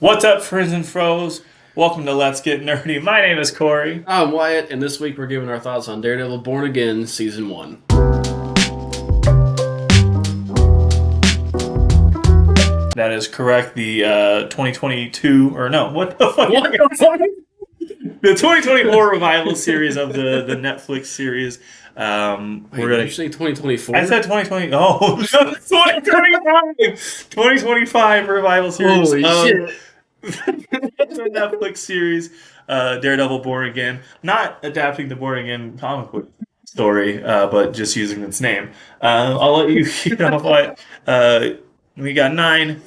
What's up, friends and fros? Welcome to Let's Get Nerdy. My name is Corey. I'm Wyatt, and this week we're giving our thoughts on Daredevil Born Again Season 1. That is correct. The 2022, or no, what the fuck? What the fuck? The 2024 revival series of the Netflix series. Wait, We're did gonna. you say 2024? I said 2020. Oh, 2025. 2025 revival series. Holy shit. The Netflix series, Daredevil Born Again. Not adapting the Born Again comic book story, but just using its name. I'll let you, what. We got 9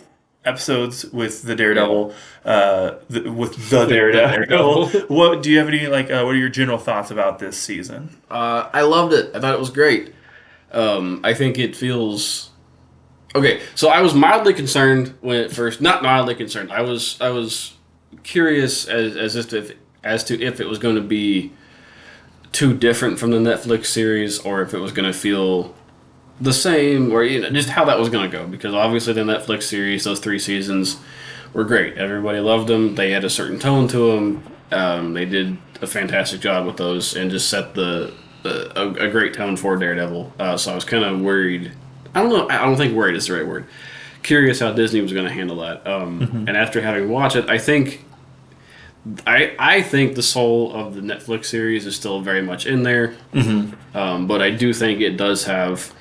episodes with the Daredevil. With the Daredevil. What do you have any, what are your general thoughts about this season? I loved it. I thought it was great. I think it feels... Okay, so I was mildly concerned when it first... Not mildly concerned. I was curious as to if it was going to be too different from the Netflix series or if it was going to feel the same, or just how that was going to go, because obviously the Netflix series, those 3 seasons were great. Everybody loved them. They had a certain tone to them. They did a fantastic job with those and just set a great tone for Daredevil. So I was kind of worried. I don't know. I don't think worried is the right word. Curious how Disney was going to handle that. And after having watched it, I think the soul of the Netflix series is still very much in there. But I do think it does have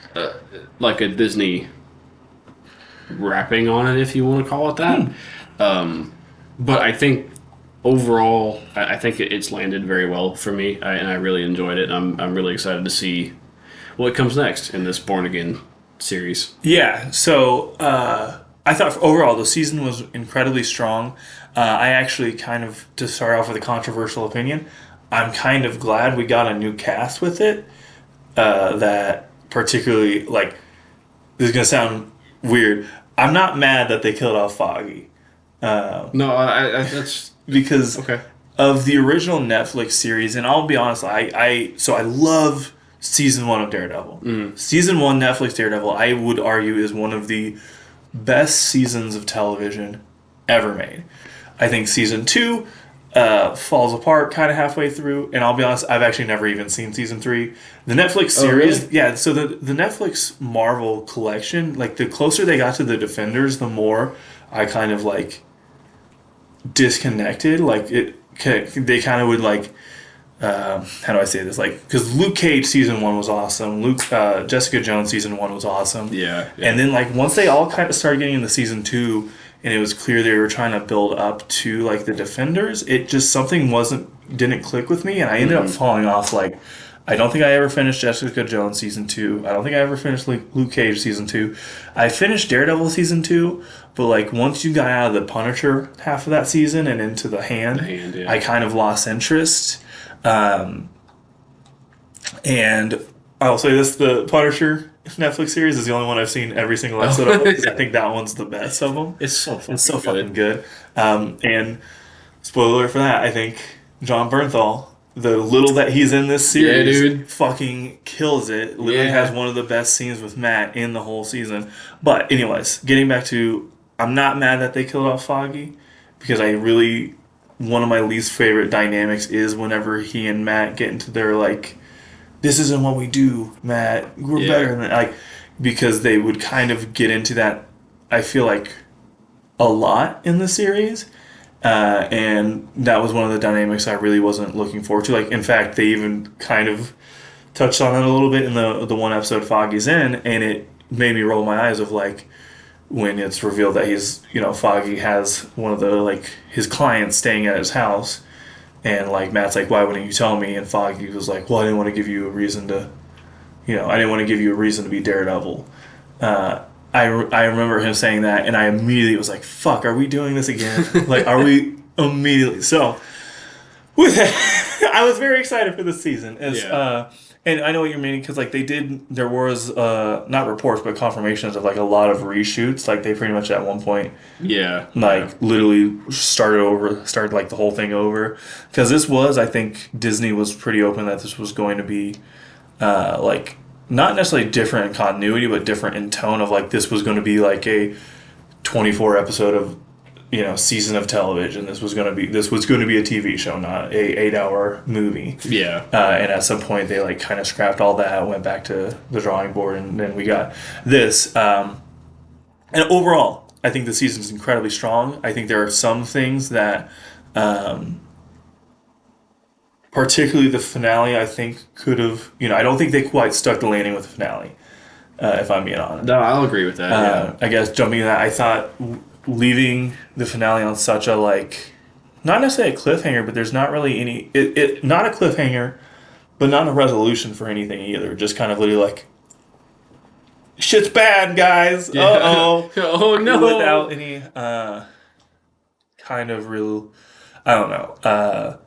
like a Disney wrapping on it, if you want to call it that. But I think overall, I think it's landed very well for me, and I really enjoyed it. I'm really excited to see what comes next in this Born Again series. Yeah, so I thought overall the season was incredibly strong. I actually to start off with a controversial opinion, I'm kind of glad we got a new cast with it. That particularly, this is going to sound weird. I'm not mad that they killed off Foggy. No, that's... Because Okay. of the original Netflix series, and I'll be honest, I love season 1 of Daredevil. Season 1 Netflix Daredevil, I would argue, is one of the best seasons of television ever made. I think season 2 falls apart kind of halfway through, and I'll be honest, I've actually never even seen season 3. The Netflix series, really? yeah, so the Netflix Marvel collection, the closer they got to the Defenders, the more I kind of disconnected. They kind of would how do I say this? Because Luke Cage season 1 was awesome. Jessica Jones season 1 was awesome. Yeah. And then once they all kind of started getting into season 2, and it was clear they were trying to build up to the Defenders, it just something didn't click with me, and I ended up falling off. I don't think I ever finished Jessica Jones season 2. I don't think I ever finished Luke Cage season 2. I finished Daredevil season 2, but once you got out of the Punisher half of that season and into the Hand, yeah. I kind of lost interest. And I'll say this: the Punisher Netflix series is the only one I've seen every single episode of, because I think that one's the best of them. It's so fucking good. And spoiler alert for that, I think John Bernthal, the little that he's in this series, fucking kills it. Literally has one of the best scenes with Matt in the whole season. But anyways, getting back to, I'm not mad that they killed off Foggy, because one of my least favorite dynamics is whenever he and Matt get into their this isn't what we do, Matt. We're better than because they would kind of get into that, I feel a lot in the series. And that was one of the dynamics I really wasn't looking forward to. In fact, they even kind of touched on it a little bit in the one episode Foggy's in, and it made me roll my eyes of when it's revealed that Foggy has one of the his clients staying at his house, and Matt's why wouldn't you tell me? And Foggy was well, I didn't want to give you a reason to, I didn't want to give you a reason to be Daredevil. I remember him saying that, and I immediately was fuck, are we doing this again? Are we immediately? So, with that, I was very excited for this season. And I know what you're meaning, because there was, not reports, but confirmations of a lot of reshoots. They pretty much at one point, literally started the whole thing over. Because this was, I think, Disney was pretty open that this was going to be, not necessarily different in continuity, but different in tone of this was going to be a 24 episode of season of television. This was going to be a TV show, not a 8-hour movie. Yeah. And at some point they like kind of scrapped all that, went back to the drawing board, and then we got this. And overall, I think the season's incredibly strong. I think there are some things that, particularly the finale, I think could have. I don't think they quite stuck the landing with the finale. If I'm being honest. No, I'll agree with that. Yeah. I guess jumping to that, I thought leaving the finale on such a not necessarily a cliffhanger, but there's not really any. It not a cliffhanger, but not a resolution for anything either. Just kind of literally like, shit's bad, guys. Yeah. Uh-oh. Oh no. Without any kind of real. I don't know.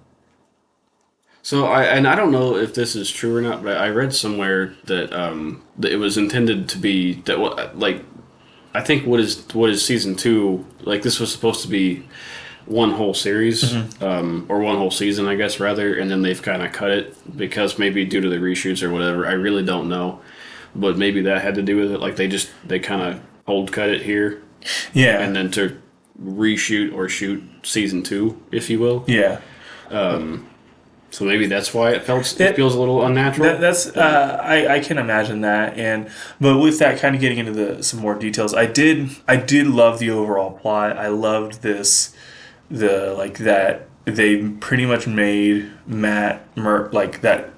So I don't know if this is true or not, but I read somewhere that that it was intended to be that I think what is season 2, like this was supposed to be one whole series, or one whole season, I guess, rather, and then they've kind of cut it because maybe due to the reshoots or whatever. I really don't know, but maybe that had to do with it. Like they kind of cold cut it here, yeah, and then to reshoot or shoot season 2, if you will, yeah. So maybe that's why it feels a little unnatural. I can imagine that, but with that, kind of getting into some more details, I did love the overall plot. I loved that they pretty much made that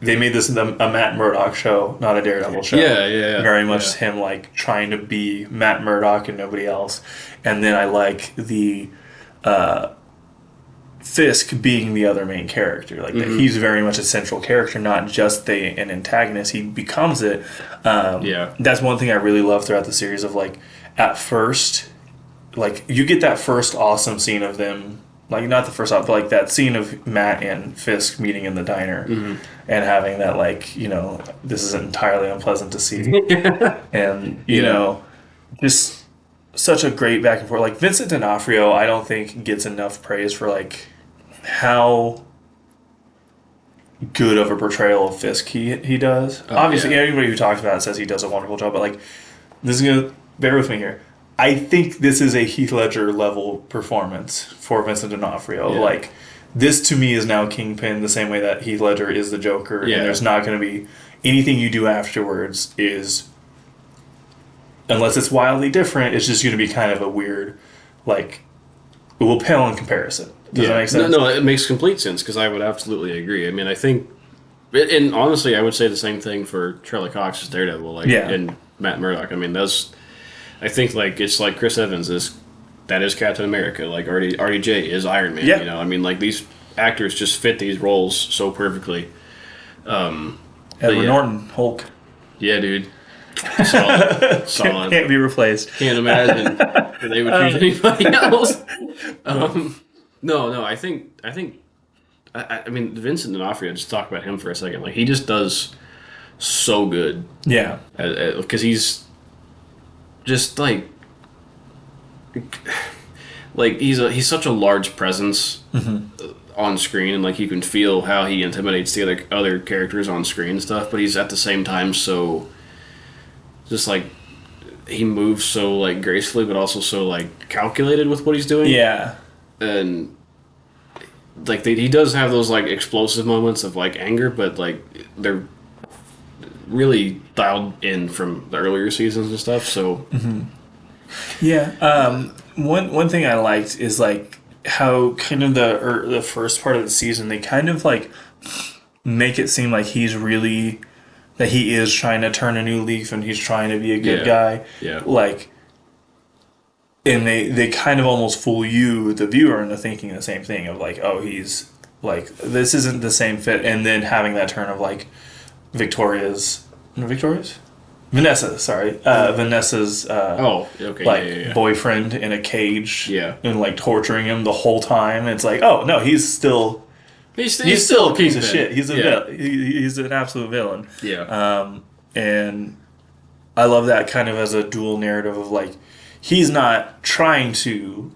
they made this a Matt Murdock show, not a Daredevil show. Yeah. Very much him trying to be Matt Murdock and nobody else, and then I like the. Fisk being the other main character, that he's very much a central character, not just an antagonist. He becomes it. That's one thing I really love throughout the series. Of at first, you get that first awesome scene of them, not the first, but that scene of Matt and Fisk meeting in the diner and having that this is entirely unpleasant to see, and just such a great back and forth. Vincent D'Onofrio, I don't think gets enough praise for how good of a portrayal of Fisk he does. Obviously, everybody who talks about it says he does a wonderful job, but this is gonna bear with me here. I think this is a Heath Ledger level performance for Vincent D'Onofrio. Yeah. This to me is now Kingpin, the same way that Heath Ledger is the Joker. Yeah. And there's not going to be anything you do afterwards is, unless it's wildly different, it's just going to be kind of a weird, it will pale in comparison. Does that make sense? No, it makes complete sense, because I would absolutely agree. I mean, I think, and honestly, I would say the same thing for Charlie Cox's Daredevil, and Matt Murdock. I mean, I think it's like Chris Evans is Captain America, RDJ is Iron Man. Yeah. I mean, these actors just fit these roles so perfectly. Edward Norton, Hulk. Yeah, dude. Solid. Can't be replaced. Can't imagine that they would choose anybody else. No, I think. I mean, Vincent D'Onofrio. Just talk about him for a second. He just does so good. Yeah. Because he's just he's such a large presence on screen, and you can feel how he intimidates the other characters on screen and stuff. But he's at the same time so just he moves so gracefully, but also so calculated with what he's doing. Yeah. And he does have those explosive moments of anger, but they're really dialed in from the earlier seasons and stuff. So yeah, one thing I liked is how kind of the first part of the season they kind of make it seem like he is trying to turn a new leaf and he's trying to be a good guy. Yeah. And they kind of almost fool you, the viewer, into thinking the same thing of oh, he's this isn't the same fit, and then having that turn of Vanessa's boyfriend in a cage, and torturing him the whole time. It's oh no, he's still a piece of shit. He's he's an absolute villain. Yeah. And I love that kind of as a dual narrative of he's not trying to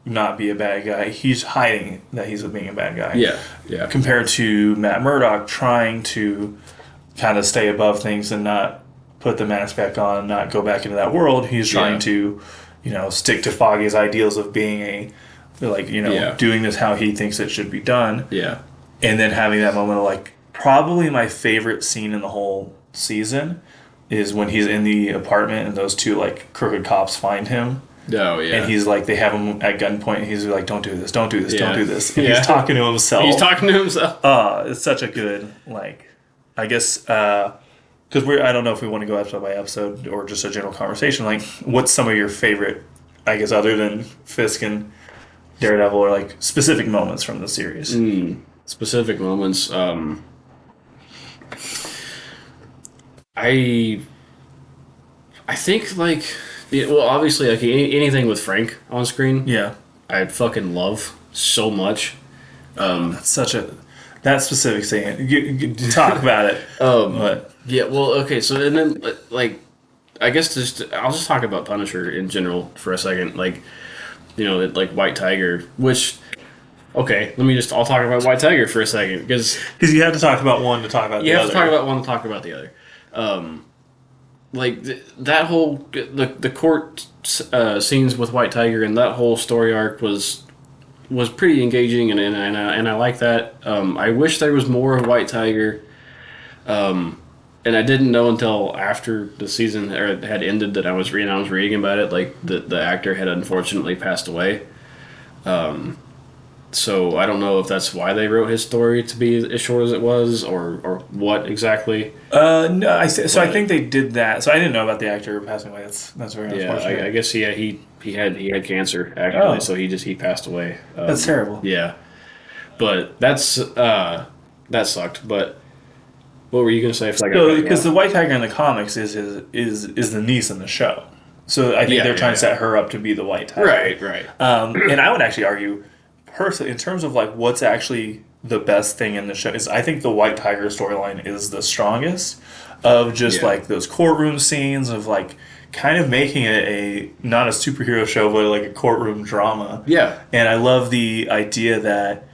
not be a bad guy. He's hiding that he's being a bad guy. Yeah, yeah. Compared to Matt Murdock trying to kind of stay above things and not put the mask back on, not go back into that world. He's trying to, stick to Foggy's ideals of being doing this how he thinks it should be done. Yeah. And then having that moment of like, probably my favorite scene in the whole season is when he's in the apartment and those two like crooked cops find him. Oh yeah. And he's like, they have him at gunpoint and he's like, don't do this, don't do this, don't do this. And he's talking to himself. It's such a good, like, I guess, because I don't know if we want to go episode by episode or just a general conversation. Like, what's some of your favorite, I guess, other than Fisk and Daredevil, or like specific moments from the series? Specific moments. I think like, obviously like anything with Frank on screen. Yeah, I fucking love so much. That's such a that specific scene. You talk about it. But yeah, well, okay. So and then like, I guess I'll just talk about Punisher in general for a second. Like, like White Tiger, which. Okay, I'll talk about White Tiger for a second, because you have to talk about one to talk about the other. You have to talk about one to talk about the other. That whole, the court scenes with White Tiger and that whole story arc was pretty engaging, and I like that. I wish there was more of White Tiger, and I didn't know until after the season had ended that I was reading about it, like the actor had unfortunately passed away. So I don't know if that's why they wrote his story to be as short as it was, or what exactly. No, I think they did that. So I didn't know about the actor passing away. That's very unfortunate. I guess he had cancer actually, so he passed away. That's terrible. Yeah, but that sucked. But what were you gonna say? Because the White Tiger in the comics is the niece in the show, so I think they're trying to set her up to be the White Tiger. Right. And I would actually argue, personally, in terms of like what's actually the best thing in the show, is I think the White Tiger storyline is the strongest of just like those courtroom scenes of like kind of making it a not a superhero show but like a courtroom drama. Yeah. And I love the idea that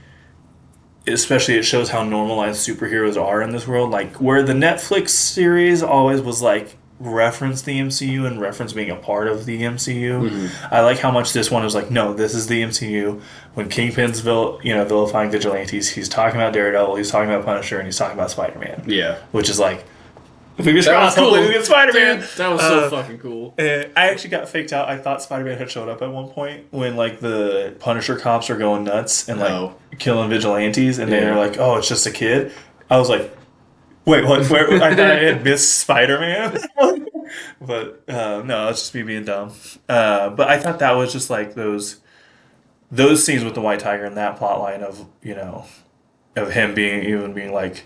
especially it shows how normalized superheroes are in this world, like where the Netflix series always was like reference the MCU and reference being a part of the MCU. Mm-hmm. I like how much this one was like, no, this is the MCU. When Kingpin's vilifying vigilantes, he's talking about Daredevil, he's talking about Punisher, and he's talking about Spider-Man. Yeah. Which is like, fingers crossed, hopefully we get Spider-Man. Dude, that was so fucking cool. I actually got faked out. I thought Spider-Man had showed up at one point when like the Punisher cops are going nuts and like killing vigilantes, and they're like, oh, it's just a kid. I was like, wait, what? Where? I thought I had missed Spider-Man. But no, it's just me being dumb. But I thought that was just like those scenes with the White Tiger and that plot line of of him being like,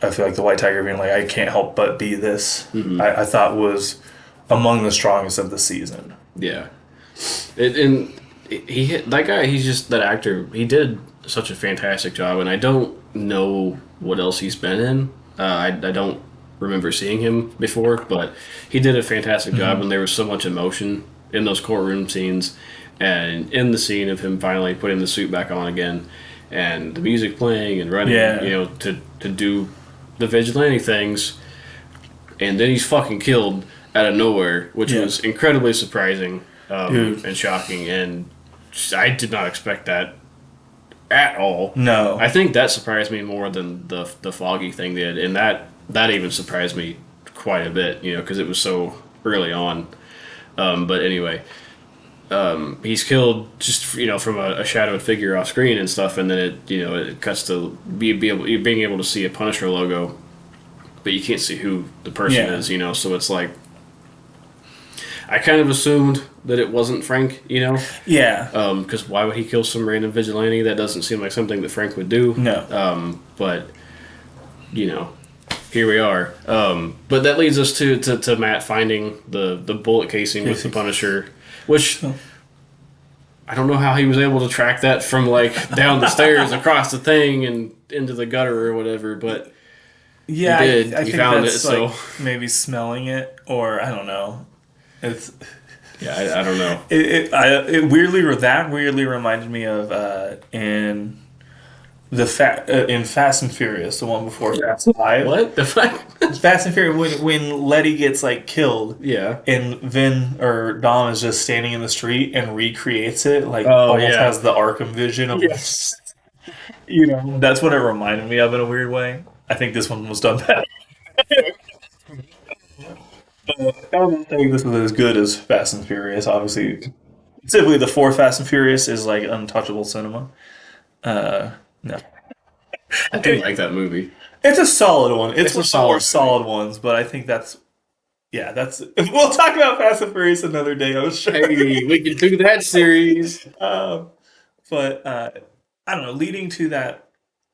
I feel like the White Tiger being like, I can't help but be this. Mm-hmm. I thought was among the strongest of the season. Yeah, that guy. He's just that actor. He did such a fantastic job, and I don't know what else he's been in. I don't remember seeing him before, but he did a fantastic job, and there was so much emotion in those courtroom scenes, and in the scene of him finally putting the suit back on again, and the music playing and running, to do the vigilante things, and then he's fucking killed out of nowhere, which was incredibly surprising and shocking, and I did not expect that at all. No. I think that surprised me more than the Foggy thing did, and that even surprised me quite a bit, because it was so early on. But anyway, he's killed just from a shadowed figure off screen and stuff, and then it cuts to being able to see a Punisher logo, but you can't see who the person is, so it's like, I kind of assumed that it wasn't Frank, Yeah. Because why would he kill some random vigilante? That doesn't seem like something that Frank would do. No. But, here we are. But that leads us to Matt finding the bullet casing with the Punisher, which I don't know how he was able to track that from like down the stairs across the thing and into the gutter or whatever, but he did. I he think found that's it. Like so maybe smelling it, or I don't know. It's I don't know. It weirdly reminded me of in in Fast and Furious, the one before Fast 5. What the fuck? Fast and Furious when Letty gets like killed. Yeah. And Vin or Dom is just standing in the street and recreates it, like almost has the Arkham vision of that's what it reminded me of in a weird way. I think this one was done better. I don't think this was as good as Fast and Furious, obviously. Specifically, the fourth Fast and Furious is like untouchable cinema. No. I do like that movie. It's a solid one. It's one of the more solid ones, but I think that's. We'll talk about Fast and Furious another day, I'm sure. Hey, we can do that series. But I don't know, leading to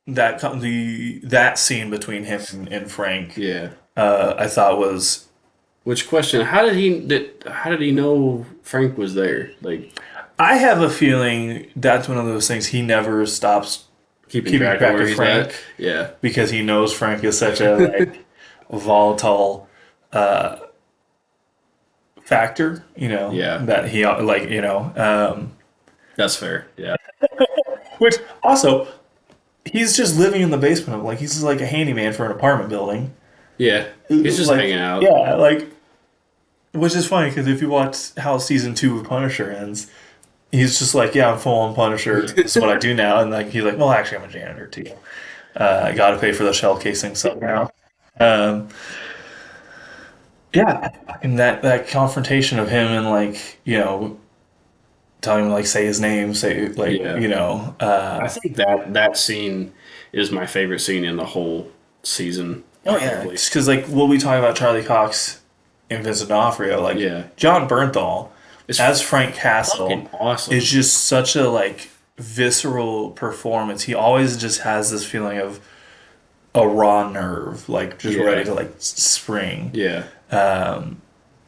that scene between him and Frank. Yeah. I thought was. Which question? How did he know Frank was there? Like, I have a feeling that's one of those things he never stops keeping track of Frank. Yeah, because he knows Frank is such a volatile factor. Yeah. That he that's fair. Yeah. Which also, he's just living in the basement of he's just like a handyman for an apartment building. Yeah, he's just hanging out. Yeah, which is funny because if you watch how season 2 of Punisher ends, he's just like, I'm full on Punisher. This is what I do now, and he's like, well, actually, I'm a janitor too. I got to pay for the shell casing somehow. And that confrontation of him and telling him say his name, I think that scene is my favorite scene in the whole season. Oh yeah, just because what we talk about Charlie Cox and Vincent D'Onofrio, John Bernthal as Frank Castle awesome. is just such a visceral performance. He always just has this feeling of a raw nerve, ready to spring. Yeah. And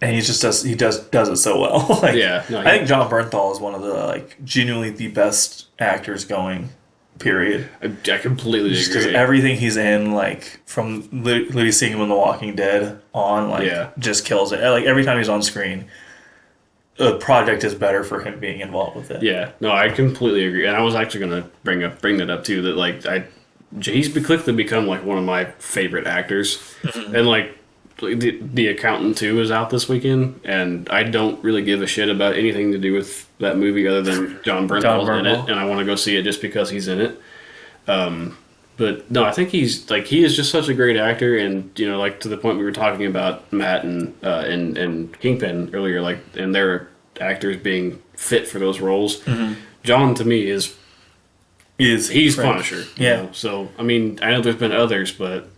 he just does it so well. I think John Bernthal is one of the genuinely the best actors going. Period. I completely agree. Because everything he's in, from literally seeing him in The Walking Dead on, just kills it. Every time he's on screen, the project is better for him being involved with it. Yeah, no, I completely agree. And I was actually going to bring that up too. That he's quickly become one of my favorite actors, and the Accountant 2 is out this weekend, and I don't really give a shit about anything to do with that movie other than John Bernthal's in it, and I want to go see it just because he's in it. But no, I think he is just such a great actor, and to the point we were talking about Matt and Kingpin earlier, and their actors being fit for those roles. John to me he's Punisher. Yeah. So I mean, I know there's been others, but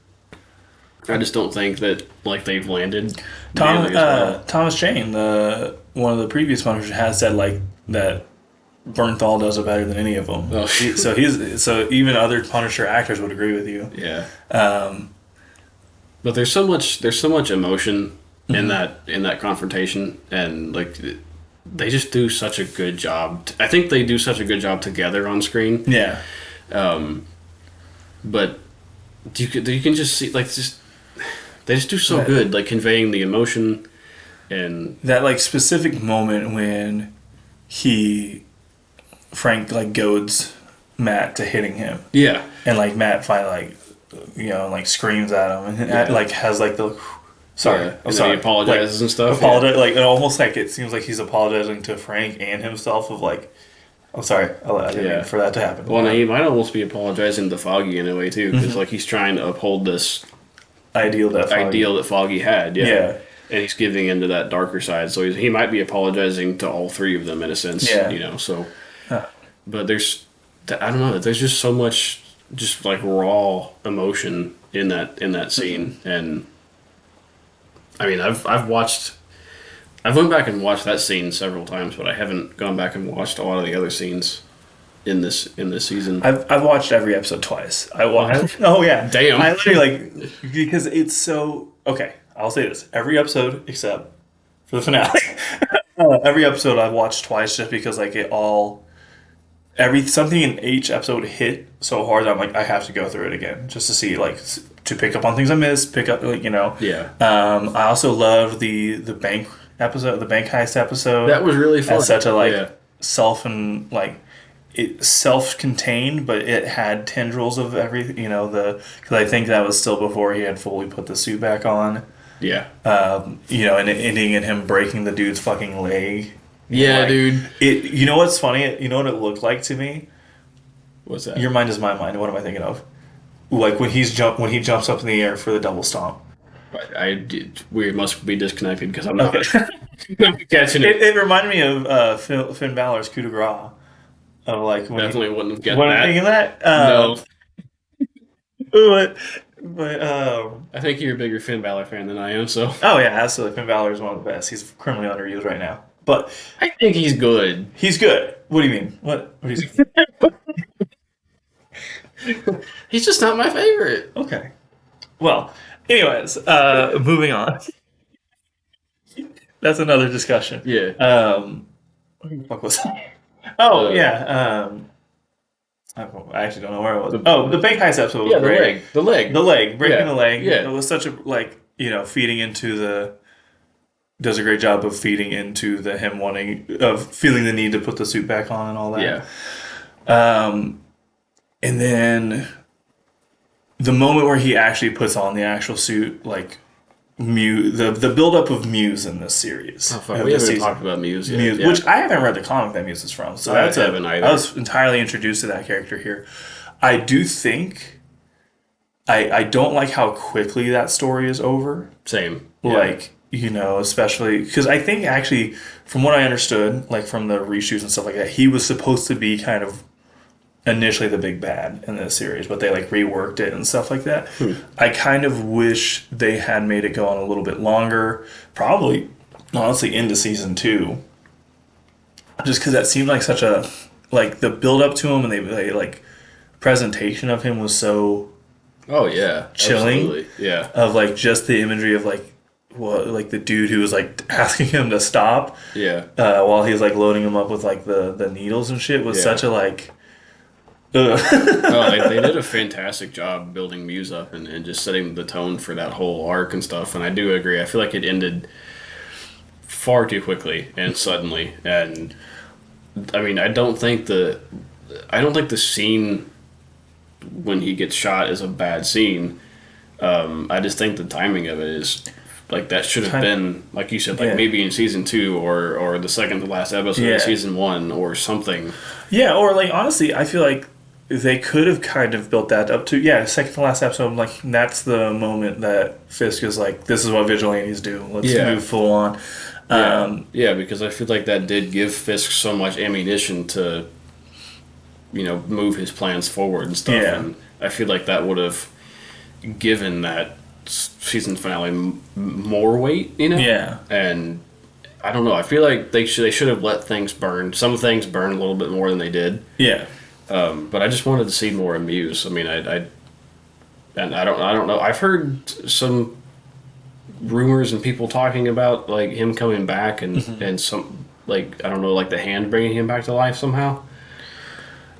I just don't think that they've landed. Thomas Jane, one of the previous Punishers, has said that Bernthal does it better than any of them. Oh. So even other Punisher actors would agree with you. Yeah. But there's so much emotion in that confrontation, and they just do such a good job. I think they do such a good job together on screen. Yeah. But you can just see they just do so good, conveying the emotion, and that specific moment when Frank goads Matt to hitting him. Yeah, and Matt finally screams at him and has the sorry, yeah. I'm sorry, he apologizes and stuff. Apologize, it almost it seems like he's apologizing to Frank and himself of I'm sorry, I didn't mean for that to happen. Well, he might almost be apologizing to Foggy in a way too, because he's trying to uphold this ideal that Foggy had. Yeah. And he's giving into that darker side, so he might be apologizing to all three of them in a sense. Yeah. So, but there's, I don't know, there's just so much just raw emotion in that scene, and I mean, I've went back and watched that scene several times, but I haven't gone back and watched a lot of the other scenes in this season. I've watched every episode twice. Oh yeah, damn. I literally because it's so okay. I'll say this: every episode except for the finale. Every episode I've watched twice just because something in each episode hit so hard that I'm I have to go through it again just to see to pick up on things I missed. Pick up Yeah. I also loved the bank episode, the bank heist episode. That was really fun. As such a self and it self-contained, but it had tendrils of everything. Because I think that was still before he had fully put the suit back on. Yeah. And it ending in him breaking the dude's fucking leg. Yeah, dude. You know what's funny? You know what it looked like to me? What's that? Your mind is my mind. What am I thinking of? Like when he jumps up in the air for the double stomp. We must be disconnected because I'm not, not catching it. It reminded me of Finn Balor's coup de grace. Of like when definitely wouldn't have gotten what that. I'm thinking that. No. But I think you're a bigger Finn Balor fan than I am. So. Oh yeah, absolutely. Finn Balor is one of the best. He's criminally underused right now, but I think he's good. He's good. What do you mean? What do you saying? He's just not my favorite. Okay. Well, anyways, moving on. That's another discussion. Yeah. What the fuck was that? Oh, yeah. I actually don't know where it was. The bank heist episode was great. The leg. Breaking the leg. Yeah. It was such a, feeding into does a great job of feeding into the him feeling the need to put the suit back on and all that. Yeah. And then the moment where he actually puts on the actual suit, like the build-up of Muse in this series. Oh, fuck. We haven't talked about Muse yet. Muse, yeah. Which I haven't read the comic that Muse is from. So I haven't either. I was entirely introduced to that character here. I do think I don't like how quickly that story is over. Same. Yeah. Especially because I think actually, from what I understood, like from the reshoots and stuff like that, he was supposed to be kind of initially the big bad in this series, but they reworked it and stuff like that. I kind of wish they had made it go on a little bit longer, probably honestly into season 2, just because that seemed like such a the build up to him and they presentation of him was so chilling. Absolutely. Yeah, of just the imagery of the dude who was asking him to stop while he's loading him up with the needles and shit was such a they did a fantastic job building Muse up and just setting the tone for that whole arc and stuff. And I do agree. I feel like it ended far too quickly and suddenly. And I mean, I don't think the scene when he gets shot is a bad scene. I just think the timing of it is that should have been, like you said, maybe in season 2 or the second to last episode of season 1 or something. Yeah, or honestly, I feel like they could have kind of built that up to second to last episode. That's the moment that Fisk is this is what vigilantes do. Let's move full on. Because I feel like that did give Fisk so much ammunition to, move his plans forward and stuff. Yeah. And I feel like that would have given that season finale more weight. Yeah. And I don't know. I feel like they should have let things burn. Some things burn a little bit more than they did. Yeah. But I just wanted to see more of Muse. I mean, I don't know. I've heard some rumors and people talking about him coming back and and some I don't know the hand bringing him back to life somehow.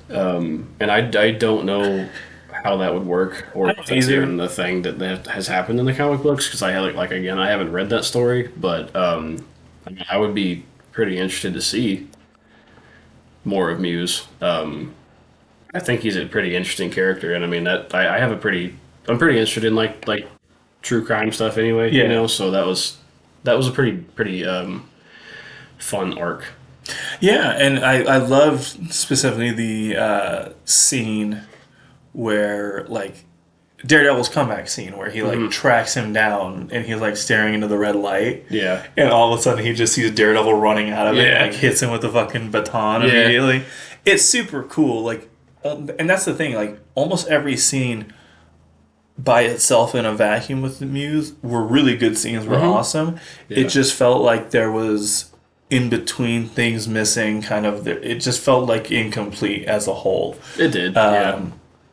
And I don't know how that would work or if that's even the thing that has happened in the comic books because I again I haven't read that story, but I would be pretty interested to see more of Muse. I think he's a pretty interesting character, and I mean that I'm pretty interested in like true crime stuff anyway. Yeah. So that was a pretty fun arc. Yeah, and I loved specifically the scene where Daredevil's comeback scene where he tracks him down and he's staring into the red light. Yeah. And all of a sudden he just sees Daredevil running out of it and hits him with the fucking baton immediately. It's super cool. And that's the thing, almost every scene by itself in a vacuum with the Muse were really good scenes, were awesome. Yeah. It just felt like there was in between things missing, it just felt incomplete as a whole. It did,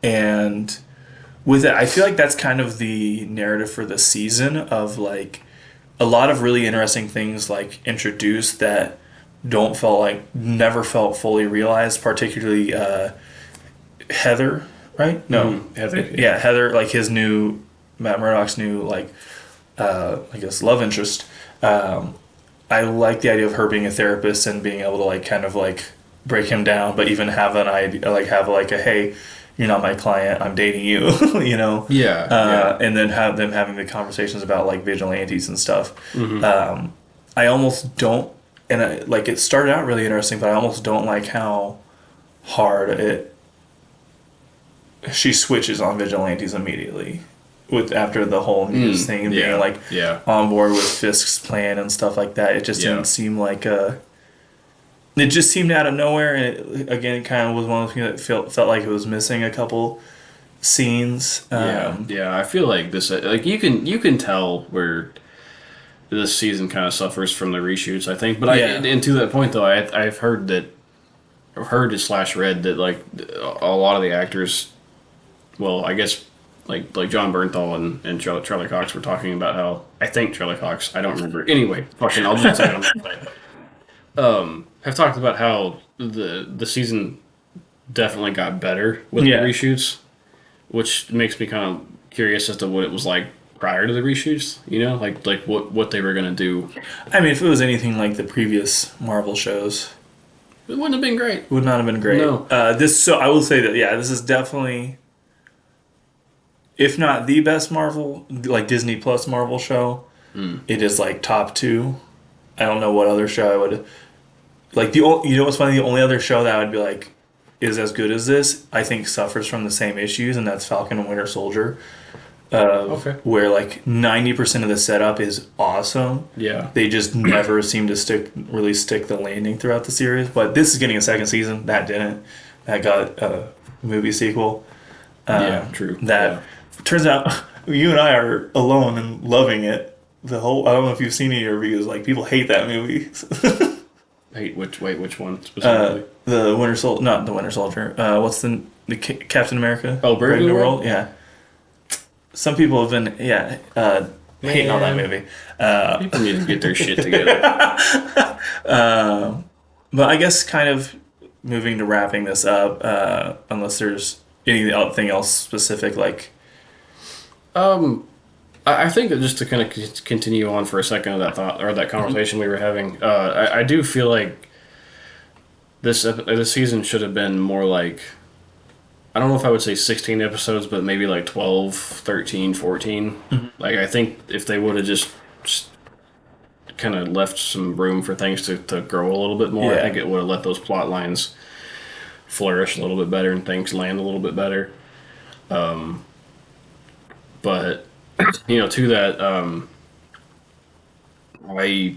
And with it, I feel like that's kind of the narrative for the season of a lot of really interesting things introduced that never felt fully realized, particularly Heather, right? No, Heather. Yeah, Heather, his new Matt Murdock's new I guess love interest. I like the idea of her being a therapist and being able to break him down, but even have an idea, like have like a hey, you're not my client, I'm dating you, you know. And then have them having the conversations about like vigilantes and stuff. I almost don't, and like it started out really interesting, but I almost don't like how hard she switches on vigilantes immediately with after the whole news thing and being like on board with Fisk's plan and stuff like that. It just didn't seem like it just seemed out of nowhere, and it kind of was one of those things that felt like it was missing a couple scenes. I feel like this, like you can tell where this season kind of suffers from the reshoots, I think. But and to that point though, I've heard that, read that like a lot of the actors, well, I guess like John Bernthal and Charlie Cox were talking about how, I think Charlie Cox, I don't remember. Anyway, fucking, I'll just say it on that side. Have talked about how the season definitely got better with the reshoots, which makes me kind of curious as to what it was like prior to the reshoots. You know, like what they were gonna do. I mean, if it was anything like the previous Marvel shows, it wouldn't have been great. Would not have been great. No. I will say that this is definitely, if not the best Marvel, like Disney Plus Marvel show, it is like top 2. I don't know what other show I would like. You know what's funny? The only other show that I would be like is as good as this, I think suffers from the same issues, and that's Falcon and Winter Soldier. Where like 90% of the setup is awesome. Yeah. They just never seem to stick the landing throughout the series. But this is getting a second season. That didn't. That got a movie sequel. True. That turns out you and I are alone and loving it. I don't know if you've seen any reviews. Like, people hate that movie. Hate which one specifically? The Winter Soldier, not the Winter Soldier. What's the Captain America? Oh, Brave New World. Yeah. Some people have been hating on that movie. People need to get their shit together. But I guess kind of moving to wrapping this up, unless there's anything else specific, like. I think that just to kind of continue on for a second of that thought or that conversation we were having, I do feel like this season should have been more like, I don't know if I would say 16 episodes, but maybe like 12, 13, 14. Mm-hmm. Like, I think if they would have just kind of left some room for things to grow a little bit more, I think it would have let those plot lines flourish a little bit better and things land a little bit better. But, to that, I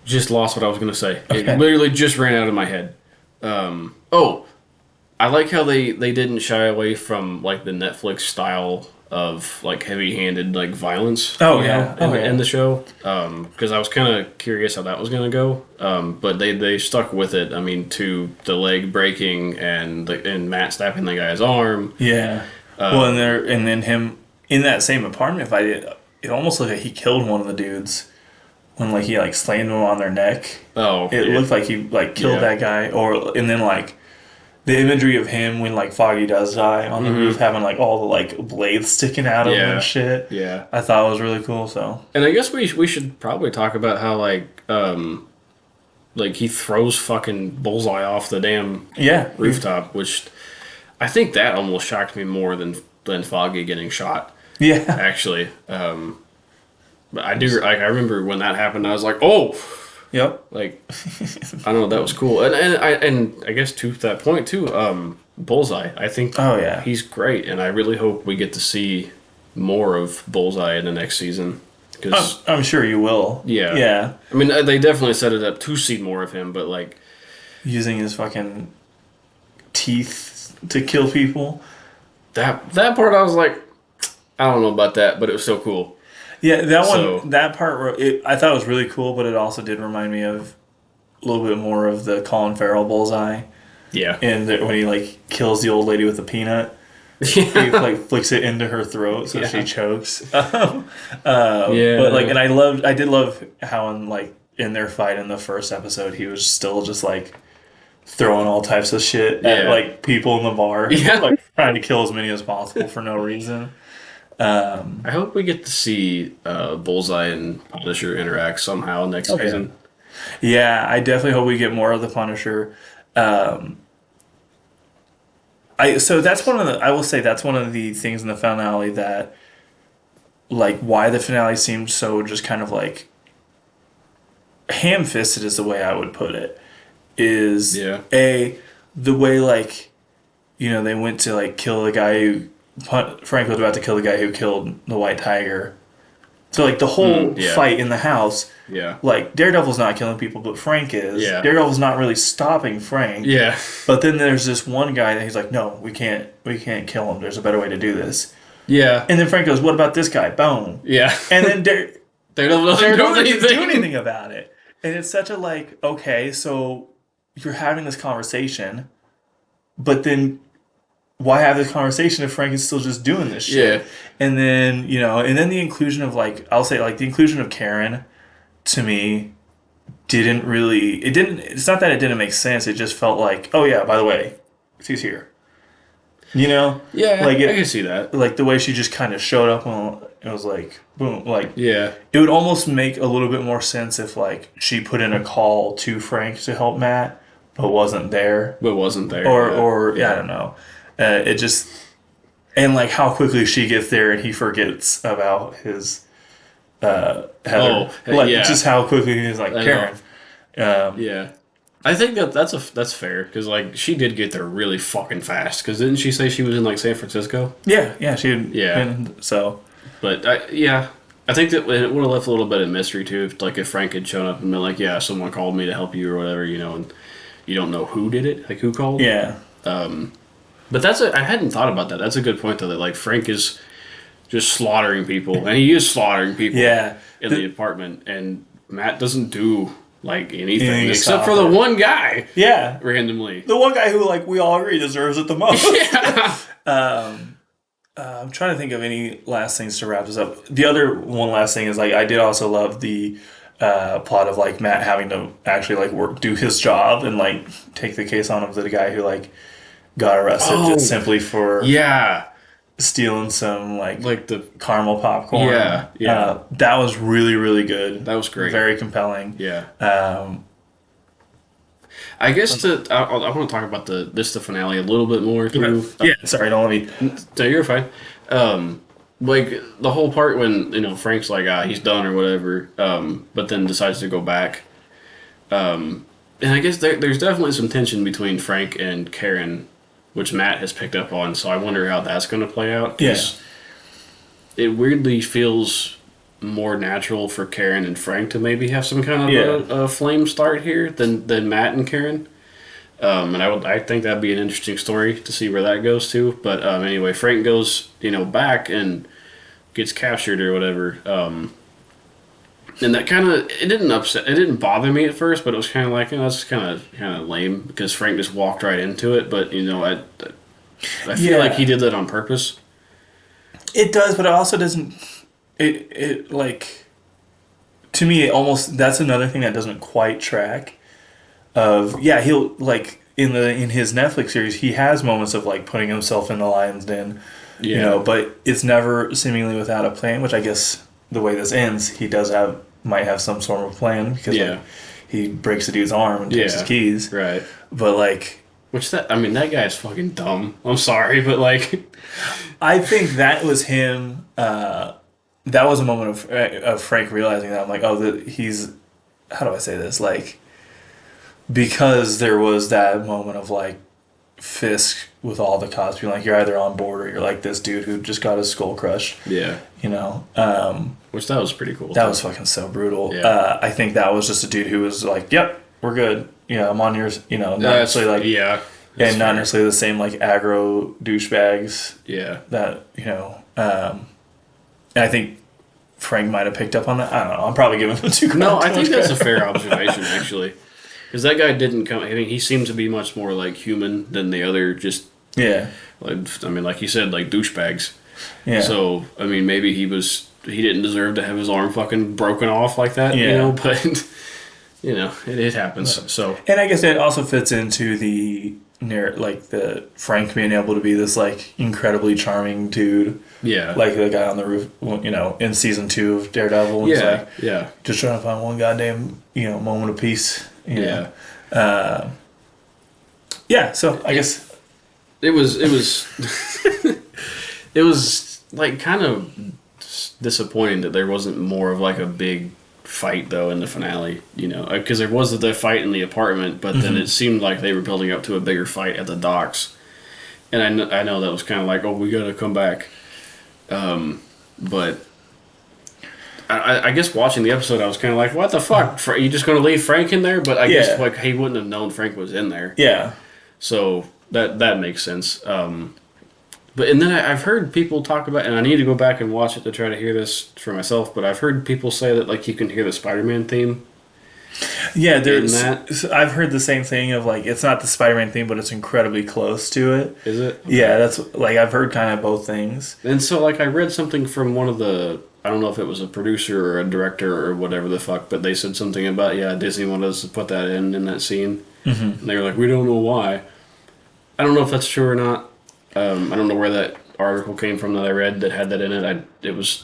just lost what I was going to say. Okay. It literally just ran out of my head. I like how they didn't shy away from like the Netflix style of like heavy-handed like violence. In the show, because I was kind of curious how that was gonna go. But they stuck with it. I mean, to the leg breaking and Matt stabbing the guy's arm. Yeah. And then him in that same apartment fight, it almost looked like he killed one of the dudes. When like he like slammed them on their neck, it looked like he like killed that guy. And then like the imagery of him when like Foggy does die on the roof, having like all the like blades sticking out of him and shit. Yeah, I thought it was really cool. So, and I guess we should probably talk about how like he throws fucking Bullseye off the damn rooftop, which I think that almost shocked me more than Foggy getting shot. Yeah, actually. But I I remember when that happened, I was like, oh! Yep. Like, I don't know, that was cool. And I guess to that point, too, Bullseye, I think he's great, and I really hope we get to see more of Bullseye in the next season. Cause, I'm sure you will. Yeah. Yeah. I mean, they definitely set it up to see more of him, but like... Using his fucking teeth to kill people. That part, I was like, I don't know about that, but it was so cool. Yeah, that part, I thought it was really cool, but it also did remind me of a little bit more of the Colin Farrell Bullseye. Yeah. And when he, like, kills the old lady with the peanut, he, like, flicks it into her throat so she chokes. But, like, and I did love how, in their fight in the first episode, he was still just, like, throwing all types of shit at, like, people in the bar. Yeah. Like, trying to kill as many as possible for no reason. I hope we get to see Bullseye and Punisher interact somehow next season. Yeah, I definitely hope we get more of the Punisher. So that's one of the. I will say that's one of the things in the finale that, like, why the finale seemed so just kind of like ham-fisted is the way I would put it. Is the way like, they went to like kill the guy who Frank was about to kill the guy who killed the White Tiger. So like the whole fight in the house. Yeah. Like Daredevil's not killing people, but Frank is. Yeah. Daredevil's not really stopping Frank. Yeah. But then there's this one guy that he's like, no, we can't kill him. There's a better way to do this. Yeah. And then Frank goes, what about this guy? Boom. Yeah. And then Daredevil doesn't do anything about it. And it's such a like, okay, so you're having this conversation, but then why have this conversation if Frank is still just doing this shit? Yeah. And then, the inclusion of like, I'll say like the inclusion of Karen to me it's not that it didn't make sense. It just felt like, oh yeah, by the way, she's here. Yeah, like I can see that. Like the way she just kind of showed up and it was like, boom, like, yeah. It would almost make a little bit more sense if like she put in a call to Frank to help Matt, but wasn't there. Or I don't know. It just, and like how quickly she gets there and he forgets about his Heather. Just how quickly he's like, Karen. Yeah. I think that's fair because like she did get there really fucking fast. Because didn't she say she was in like San Francisco? Yeah, she had been, so. But I think that it would have left a little bit of mystery too. If Frank had shown up and been like, yeah, someone called me to help you or whatever, and you don't know who did it, like who called. Yeah. But I hadn't thought about that. That's a good point though. That like Frank is just slaughtering people, and he is slaughtering people. Yeah. In the apartment, and Matt doesn't do like anything except for the one guy. Yeah. Randomly. The one guy who like we all agree deserves it the most. Yeah. I'm trying to think of any last things to wrap this up. The other one last thing is like I did also love the plot of like Matt having to actually like do his job and like take the case on of the guy who like got arrested just simply for stealing some like the caramel popcorn. Yeah. That was really, really good. That was great. Very compelling. Yeah. I guess I want to talk about the finale a little bit more too. Yeah. Sorry, don't let me. No, you're fine. Like the whole part when Frank's like he's done or whatever, but then decides to go back. And I guess there's definitely some tension between Frank and Karen, which Matt has picked up on. So I wonder how that's going to play out. Yes. Yeah. It weirdly feels more natural for Karen and Frank to maybe have some kind of a flame start here than Matt and Karen. And I think that'd be an interesting story to see where that goes to. But anyway, Frank goes back and gets captured or whatever. And that it didn't bother me at first, but it was kind of like that's kind of lame because Frank just walked right into it. But I feel like he did that on purpose. It does, but it also doesn't. It like to me it almost that's another thing that doesn't quite track. He'll like in his Netflix series he has moments of like putting himself in the lion's den, but it's never seemingly without a plan. Which I guess the way this ends, he might have some sort of plan because like, he breaks the dude's arm and takes his keys, right? But like. That guy is fucking dumb. I'm sorry, but like, I think that was him. That was a moment of Frank realizing that I'm like, he's. How do I say this? Like, because there was that moment of like Fisk with all the cops being like, you're either on board or you're like this dude who just got his skull crushed. Yeah. Which that was pretty cool. That was fucking so brutal. Yeah. I think that was just a dude who was like, yep, we're good. I'm on yours. Not necessarily like and not necessarily the same like aggro douchebags. Yeah. That and I think Frank might have picked up on that. I don't know. I'm probably giving him too. No, I think that's a fair observation actually, because that guy didn't come. I mean, he seemed to be much more like human than the other. Just like you said, like douchebags. Yeah. So I mean, maybe he didn't deserve to have his arm fucking broken off like that. Yeah. But. It happens. So, and I guess it also fits into the like the Frank being able to be this like incredibly charming dude. Yeah. Like the guy on the roof, in season 2 of Daredevil. Yeah. Like, just trying to find one goddamn, moment of peace. Yeah. So I guess it was it was like kind of disappointing that there wasn't more of like a big fight though in the finale, because there was the fight in the apartment, but then it seemed like they were building up to a bigger fight at the docks, and I know that was kind of like, oh, we gotta come back, but I guess watching the episode I was kind of like, what the fuck, are you just gonna leave Frank in there? But I guess like he wouldn't have known Frank was in there, so that makes sense. But and then I've heard people talk about, and I need to go back and watch it to try to hear this for myself. But I've heard people say that like you can hear the Spider-Man theme. Yeah, I've heard the same thing of like it's not the Spider-Man theme, but it's incredibly close to it. Is it? Okay. Yeah, that's like I've heard kind of both things. And so like I read something from one of the, I don't know if it was a producer or a director or whatever the fuck, but they said something about Disney wanted us to put that in that scene, and they were like, we don't know why. I don't know if that's true or not. I don't know where that article came from that I read that had that in it. It was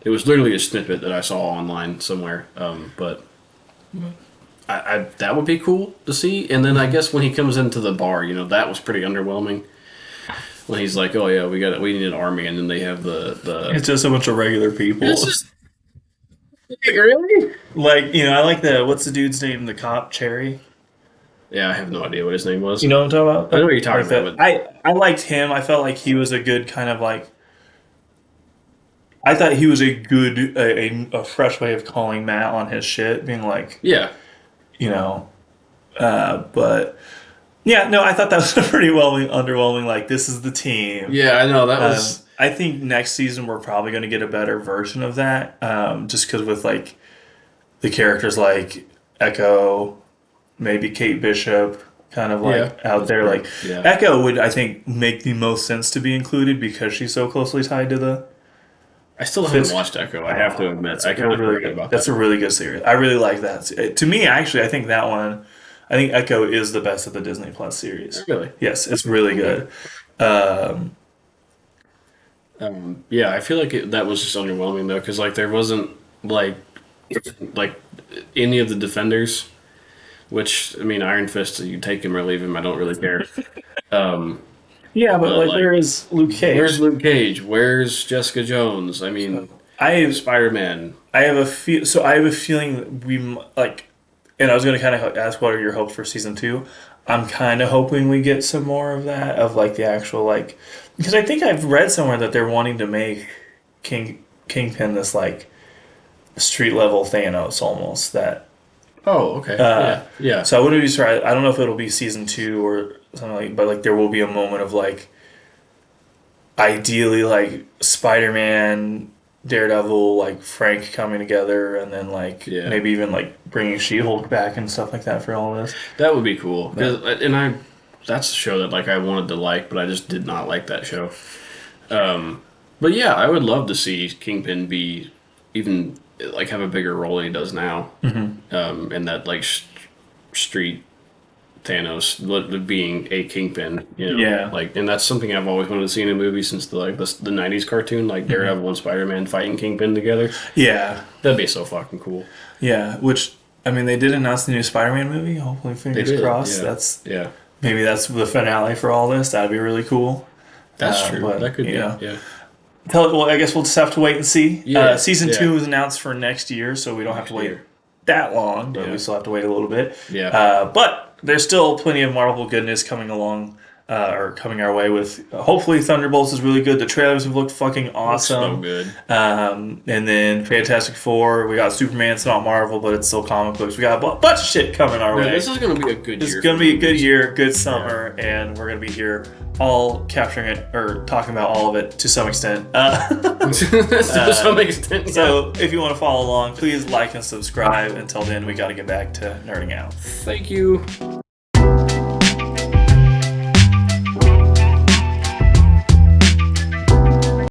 literally a snippet that I saw online somewhere. But I that would be cool to see. And then I guess when he comes into the bar, that was pretty underwhelming. When he's like, "Oh yeah, we need an army," and then they have the It's just a bunch of regular people. It's just really like I like what's the dude's name? The cop, Cherry. Yeah, I have no idea what his name was. You know what I'm talking about? I know what you're talking about. But I liked him. I felt like he was a good kind of like. I thought he was a fresh way of calling Matt on his shit, being like, but yeah, no, I thought that was a pretty underwhelming. Like, this is the team. Yeah, I know that was. I think next season we're probably going to get a better version of that, just because with like the characters like Echo. Maybe Kate Bishop, kind of like out there. Like Echo would, I think, make the most sense to be included because she's so closely tied to the. I still haven't watched Echo. I have to admit, I kind of forget about that. That's a really good series. I really like that. To me, actually, I think that one. I think Echo is the best of the Disney Plus series. Really? Yes, it's really good. I feel like that was just underwhelming though, because like there wasn't like any of the Defenders. Which, I mean, Iron Fist, you take him or leave him, I don't really care. But there is Luke Cage. Where's Luke Cage? Where's Jessica Jones? I mean, Spider-Man. I have a feeling that we, like, and I was going to kind of ask what are your hopes for season 2. I'm kind of hoping we get some more of that, of, like, the actual, like, because I think I've read somewhere that they're wanting to make Kingpin this, like, street-level Thanos almost, that... Oh, okay. Yeah. So I wouldn't be surprised. I don't know if it'll be season 2 or something like, but like there will be a moment of like, ideally like Spider-Man, Daredevil, like Frank coming together, and then like maybe even like bringing She-Hulk back and stuff like that for all of this. That would be cool. That's a show that like I wanted to like, but I just did not like that show. But yeah, I would love to see Kingpin be even. Like have a bigger role than he does now, and that like street Thanos being a Kingpin, like, and that's something I've always wanted to see in a movie since the 90s cartoon, like Daredevil and Spider-Man fighting Kingpin together. Yeah, that'd be so fucking cool. Yeah, which I mean they did announce the new Spider-Man movie. Hopefully, fingers crossed. Yeah. Maybe that's the finale for all this. That'd be really cool. That's true. But, that could be. Yeah. Well, I guess we'll just have to wait and see. Season 2 is announced for next year, so we don't have to wait that long, but we still have to wait a little bit. But there's still plenty of Marvel goodness coming along, or coming our way with, hopefully Thunderbolts is really good. The trailers have looked fucking awesome. So good. And then Fantastic Four, we got Superman, it's not Marvel, but it's still comic books. We got a bunch of shit coming our way. This is going to be a good year. This is going to be a good year, good summer, and we're going to be here all capturing it, or talking about all of it to some extent. To some extent, So if you want to follow along, please like and subscribe. Until then, we got to get back to nerding out. Thank you.